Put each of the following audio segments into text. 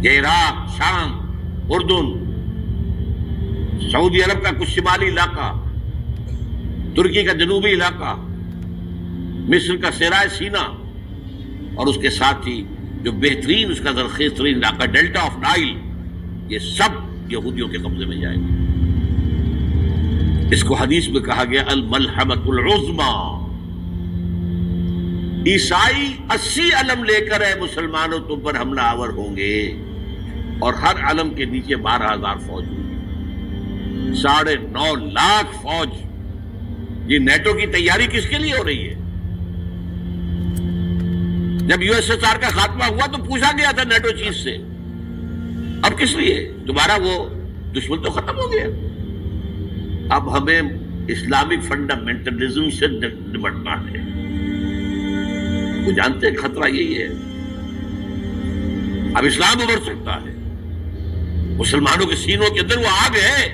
یہ عراق، شام، اردن، سعودی عرب کا کچھ شمالی علاقہ، ترکی کا جنوبی علاقہ، مصر کا صحرائے سینا، اور اس کے ساتھ ہی جو بہترین اس کا زرخیز ترین علاقہ ڈیلٹا آف نائل، یہ سب یہودیوں کے قبضے میں جائے گا۔ اس کو حدیث میں کہا گیا الملحمۃ العظمی۔ عیسائی 80 علم لے کر اے مسلمانوں تم پر حملہ آور ہوں گے، اور ہر علم کے نیچے 12,000 فوج ہوگی، 9.5 لاکھ فوج۔ یہ نیٹو کی تیاری کس کے لیے ہو رہی ہے؟ جب یو ایس ایس آر کا خاتمہ ہوا تو پوچھا گیا تھا نیٹو چیف سے، اب کس لیے؟ دوبارہ وہ دشمن تو ختم ہو گیا، اب ہمیں اسلامک فنڈامنٹلزم سے نمٹنا ہے۔ وہ جانتے ہیں خطرہ یہی ہے، اب اسلام ابھر سکتا ہے، مسلمانوں کے سینوں کے اندر وہ آگ ہے،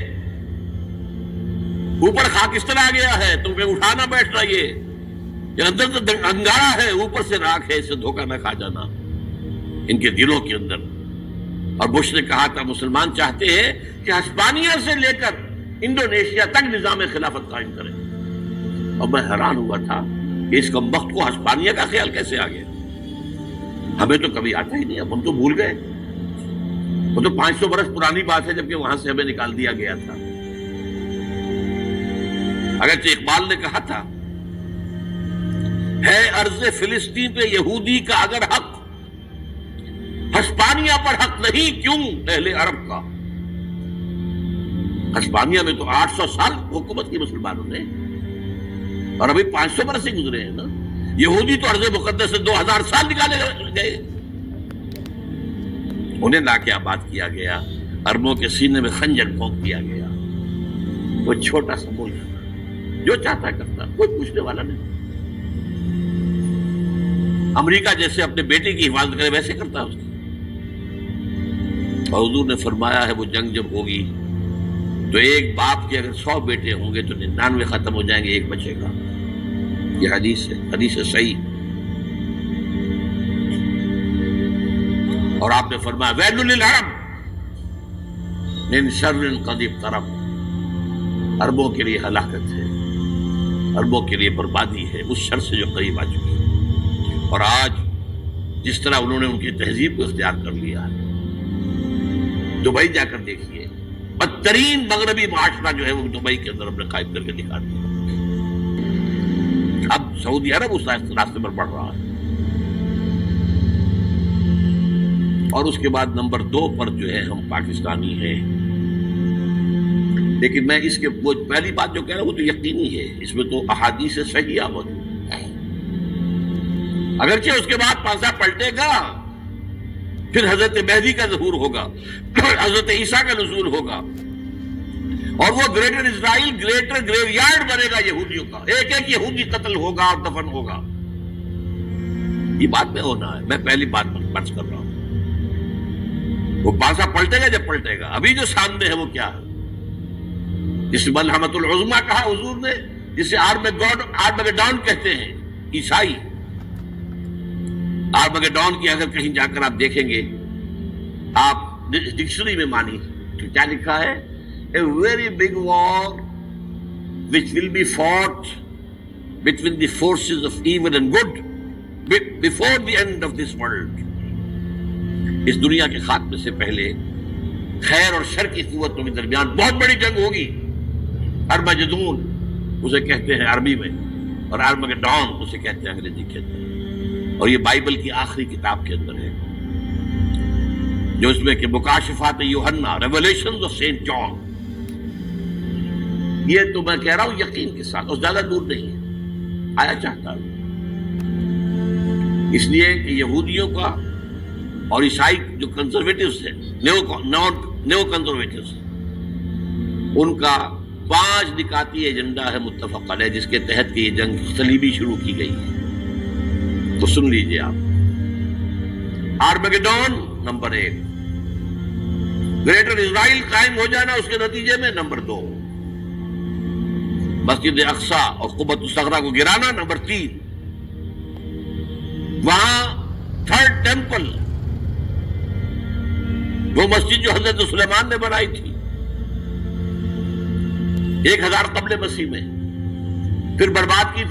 اوپر خاک اس طرح آ گیا ہے، تم پہ اٹھانا بیٹھنا، یہ اندر تو انگارہ ہے، اوپر سے راکھ ہے، اسے دھوکہ نہ کھا جانا ان کے دلوں کے اندر۔ اور بش نے کہا تھا مسلمان چاہتے ہیں کہ ہسپانیہ سے لے کر انڈونیشیا تک نظام خلافت قائم کریں، اور میں حیران ہوا تھا کہ اس کمبخت کو ہسپانیہ کا خیال کیسے آ گیا؟ ہمیں تو کبھی آتا ہی نہیں، اب ہم تو بھول گئے، وہ تو 500 برس پرانی بات ہے، جبکہ وہاں سے ہمیں نکال دیا گیا تھا۔ اگرچہ اقبال نے کہا تھا ہے ارض فلسطین پہ یہودی کا اگر حق، ہسپانیہ پر حق نہیں کیوں اہل عرب کا؟ ہسپانیہ میں تو 800 سال حکومت کی مسلمانوں نے، اور ابھی 500 برس ہی گزرے ہیں نا۔ یہودی تو ارض مقدس سے 2000 سال نکالے گئے، انہیں لا کے آباد کیا گیا، عربوں کے سینے میں خنجر پھونک دیا گیا۔ وہ چھوٹا سا ملک جو چاہتا کرتا، کوئی پوچھنے والا نہیں۔ امریکہ جیسے اپنے بیٹے کی حفاظت کرے ویسے کرتا ہے اس کی۔ اور حضور نے فرمایا ہے وہ جنگ جب ہوگی تو ایک باپ کے اگر 100 بیٹے ہوں گے تو 99 ختم ہو جائیں گے، ایک بچے گا۔ یہ حدیث ہے، حدیث ہے صحیح۔ اور آپ نے فرمایا ویل للعرب من شر قد اقترب، عربوں کے لیے ہلاکت ہے، عربوں کے لیے بربادی ہے اس شر سے جو قریب آ چکی ہے۔ اور آج جس طرح انہوں نے ان کی تہذیب کو اختیار کر لیا ہے، دبئی جا کر دیکھیے، بدترین مغربی معاشرہ جو ہے وہ دبئی کے اندر ہم نے قائم کر کے دکھا دیا۔ اب سعودی عرب اس راستے پر بڑھ رہا ہے۔ اور اس کے بعد نمبر 2 پر جو ہے ہم پاکستانی ہیں، لیکن میں اس کے وہ پہلی بات جو کہہ رہا ہوں وہ تو یقینی ہے، اس میں تو احادیث صحیحہ موجود ہے۔ اگرچہ اس کے بعد پانسا پلٹے گا، پھر حضرت مہدی کا ظہور ہوگا، حضرت عیسیٰ کا نزول ہوگا، اور وہ گریٹر اسرائیل گریٹر گریو یارڈ بنے گا یہودیوں کا، ایک ایک یہودی قتل ہوگا اور دفن ہوگا۔ یہ بات میں ہونا ہے، میں پہلی بات برس کر رہا ہوں۔ وہ پانسا پلٹے گا جب پلٹے گا، ابھی جو سامنے ہے وہ کیا ہے؟ جس ملحمۃ العظمی کہا حضور نے، جسے آرمگیڈون کہتے ہیں عیسائی۔ آرمگیڈون کی اگر کہیں جا کر آپ دیکھیں گے، آپ ڈکشنری میں مانی تو کیا لکھا ہے؟ A very big war which will be fought between the forces of evil and good before the end of this world۔ اس دنیا کے خاتمے سے پہلے خیر اور شر کی قوتوں کے درمیان بہت بڑی جنگ ہوگی۔ ارمجدون اسے کہتے ہیں عربی میں، اور آرمگیڈون اسے کہتے ہیں انگریزی کے اندر، اور یہ بائبل کی آخری کتاب کے اندر ہے، جو اس میں کہ مکاشفات یوحنا، ریولیشنز آف سینٹ جان۔ یہ تو میں کہہ رہا ہوں یقین کے ساتھ، اور زیادہ دور نہیں ہے، آیا چاہتا ہوں۔ اس لیے کہ یہودیوں کا اور عیسائی جو کنزرویٹوز ہیں، نیو کنزرویٹوز، ان کا 5 نکاتی ایجنڈا ہے متفق علیہ، جس کے تحت یہ جنگ صلیبی شروع کی گئی ہے۔ تو سن لیجئے آپ، آرمگیڈون نمبر 1، گریٹر اسرائیل قائم ہو جانا اس کے نتیجے میں نمبر 2، مسجد اقصی اور قبۃ الصغریٰ کو گرانا نمبر 3، وہاں 3rd ٹیمپل وہ مسجد جو حضرت سلیمان نے بنائی تھی 1000 قبل مسیح میں، پھر برباد کی تھی